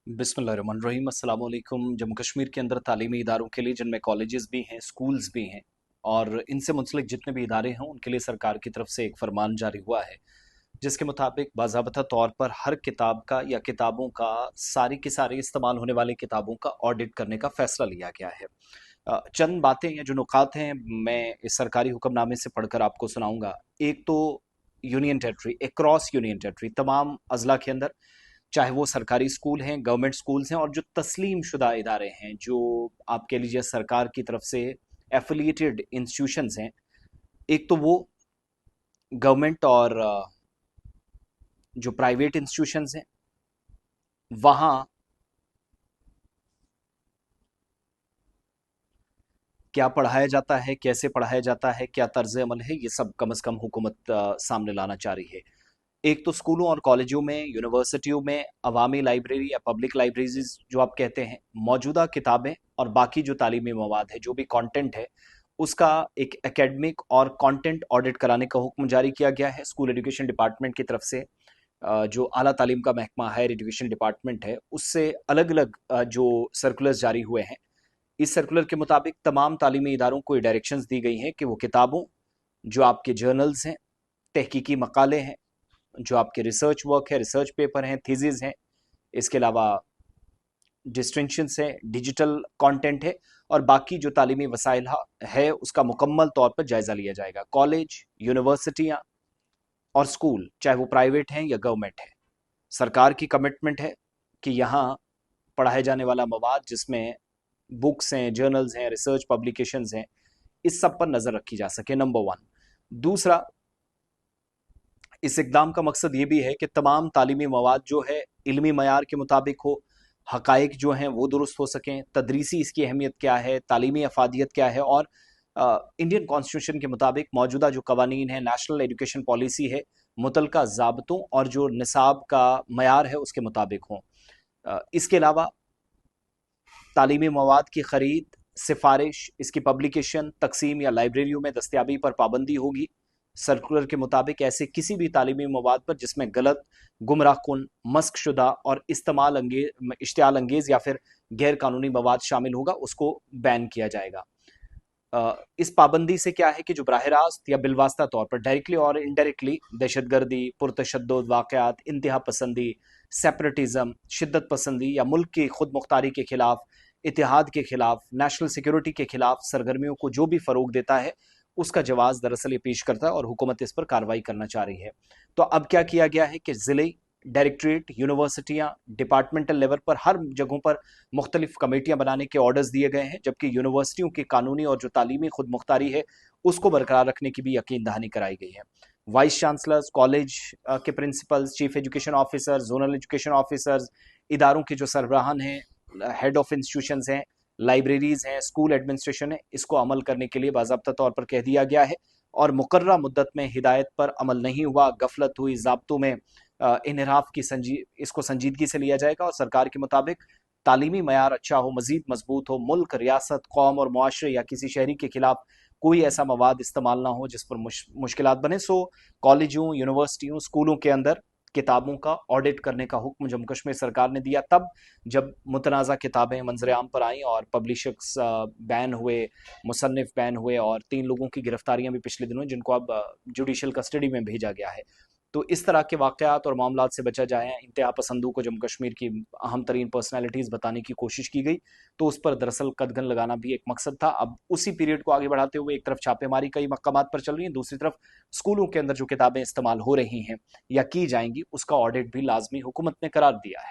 बिस्मिल्लाहिर्रहमानिर्रहीम अस्सलाम वालेकुम। जम्मू कश्मीर के अंदर तालीमी इदारों के लिए जिनमें कॉलेजेस भी हैं, स्कूल्स भी हैं और इनसे मुंसलिक जितने भी इदारे हैं उनके लिए सरकार की तरफ से एक फरमान जारी हुआ है जिसके मुताबिक बाज़ाब्ता तौर पर हर किताब का या किताबों का सारी की सारी इस्तेमाल होने वाली किताबों का ऑडिट करने का फैसला लिया गया है। चंद बातें या जो नुकात हैं मैं इस सरकारी हुक्मनामे से पढ़कर आपको सुनाऊंगा। एक तो union territory, across union territory तमाम अजला के अंदर, चाहे वो सरकारी स्कूल हैं, गवर्नमेंट स्कूल्स हैं और जो तस्लीम शुदा इदारे हैं, जो आप कह लीजिए सरकार की तरफ से एफिलिएटेड इंस्टीट्यूशंस हैं, एक तो वो गवर्नमेंट और जो प्राइवेट इंस्टीट्यूशंस हैं वहाँ क्या पढ़ाया जाता है, कैसे पढ़ाया जाता है, क्या तर्ज अमल है, ये सब कम से कम हुकूमत सामने लाना चाह रही है। एक तो स्कूलों और कॉलेजों में, यूनिवर्सिटियों में अवामी लाइब्रेरी या पब्लिक लाइब्रेरीज जो आप कहते हैं, मौजूदा किताबें और बाकी जो तालीमी मवाद है, जो भी कंटेंट है, उसका एक एकेडमिक और कंटेंट ऑडिट कराने का हुक्म जारी किया गया है स्कूल एजुकेशन डिपार्टमेंट की तरफ से। जो आला तालीम का महकमा हायर एजुकेशन डिपार्टमेंट है उससे अलग अलग जो सर्कुलर्स जारी हुए हैं, इस सर्कुलर के मुताबिक तमाम तालीमी इदारों को ये डायरेक्शंस दी गई हैं कि वो किताबों, जो आपके जर्नल्स हैं, तहकीकी मकाले हैं, जो आपके रिसर्च वर्क है, रिसर्च पेपर हैं, थीसिस हैं, इसके अलावा डिस्टिंक्शंस है, डिजिटल कंटेंट है और बाकी जो तालीमी वसाइल है उसका मुकम्मल तौर पर जायजा लिया जाएगा। कॉलेज, यूनिवर्सिटियां और स्कूल, चाहे वो प्राइवेट हैं या गवर्नमेंट है, सरकार की कमिटमेंट है कि यहाँ पढ़ाए जाने वाला मवाद जिसमें बुक्स हैं, जर्नल्स हैं, रिसर्च पब्लिकेशंस हैं, इस सब पर नजर रखी जा सके, नंबर वन। दूसरा, इस इकदाम का मकसद ये भी है कि तमाम तालीमी मवाद जो है इल्मी मयार के मुताबिक हो, हकाइक जो हैं वो दुरुस्त हो सकें, तदरीसी इसकी अहमियत क्या है, तालीमी अफादियत क्या है और इंडियन कॉन्स्टिट्यूशन के मुताबिक मौजूदा जो कवानीन है, नेशनल एजुकेशन पॉलिसी है, मुतलका ज़ाब्तों और जो निसाब का मयार है उसके मुताबिक हों। इसके अलावा तालीमी मवाद की खरीद, सिफारिश, इसकी पब्लिकेशन, तकसीम या लाइब्रेरियों में दस्तियाबी पर पाबंदी होगी। सर्कुलर के मुताबिक ऐसे किसी भी तालीमी मवाद पर जिसमें गलत, गुमराह कुन, मस्क शुदा और इश्तियाल अंगेज या फिर गैर कानूनी मवाद शामिल होगा, उसको बैन किया जाएगा। इस पाबंदी से क्या है कि जो बराह रास्त या बिलवास्ता तौर पर डायरेक्टली और इनडायरेक्टली दहशतगर्दी, पुरतशद्दुद वाक़यात, इंतहा पसंदी, सेपरेटिज्म, शिद्दत पसंदी या मुल्क की खुद मुख्तारी के खिलाफ, इतिहाद के खिलाफ, नेशनल सिक्योरिटी के खिलाफ सरगर्मियों को जो भी फ़रोग देता है उसका जवाब दरअसल ये पेश करता है और हुकूमत इस पर कार्रवाई करना चाह रही है। तो अब क्या किया गया है कि ज़िले, डायरेक्टरेट, यूनिवर्सिटियाँ, डिपार्टमेंटल लेवल पर हर जगहों पर मुख्तलिफ कमेटियाँ बनाने के ऑर्डर्स दिए गए हैं, जबकि यूनिवर्सिटियों की कानूनी और जो तालीमी खुद मुख्तारी है उसको बरकरार रखने की भी यकीन दहानी कराई गई है। वाइस चांसलर्स, कॉलेज के principles, chief education officers, zonal education officers, इदारों के जो सरबराहान हैं, हेड ऑफ इंस्टीट्यूशंस हैं, लाइब्रेरीज हैं, स्कूल एडमिनिस्ट्रेशन है, इसको अमल करने के लिए बाज़ाब्ता तौर पर कह दिया गया है और मुकर्ररा मुद्दत में हिदायत पर अमल नहीं हुआ, गफलत हुई, ज़ाब्तों में इनहराफ की इसको संजीदगी से लिया जाएगा और सरकार के मुताबिक तालीमी मयार अच्छा हो, मजीद मजबूत हो, मुल्क, रियासत, कौम और मुआशरे या किसी शहरी के खिलाफ कोई ऐसा मवाद इस्तेमाल ना हो जिस पर मुश्किलात बने। सो कॉलेजों, यूनिवर्सिटियों, स्कूलों के अंदर किताबों का ऑडिट करने का हुक्म जम्मू कश्मीर सरकार ने दिया तब जब मुतनाज़ा किताबें मंजर आम पर आईं और पब्लिशर्स बैन हुए, मुसन्निफ बैन हुए और 3 लोगों की गिरफ्तारियां भी पिछले दिनों जिनको अब जुडिशल कस्टडी में भेजा गया है। तो इस तरह के वाक़यात और मामलात से बचा जाए, इंतहा पसंदों को जम्मू कश्मीर की अहम तरीन पर्सनैलिटीज़ बताने की कोशिश की गई, तो उस पर दरअसल कदगन लगाना भी एक मकसद था। अब उसी पीरियड को आगे बढ़ाते हुए एक तरफ छापेमारी कई मकामात पर चल रही है, दूसरी तरफ स्कूलों के अंदर जो किताबें इस्तेमाल हो रही हैं या की जाएंगी उसका ऑडिट भी लाजमी हुकूमत ने करार दिया है।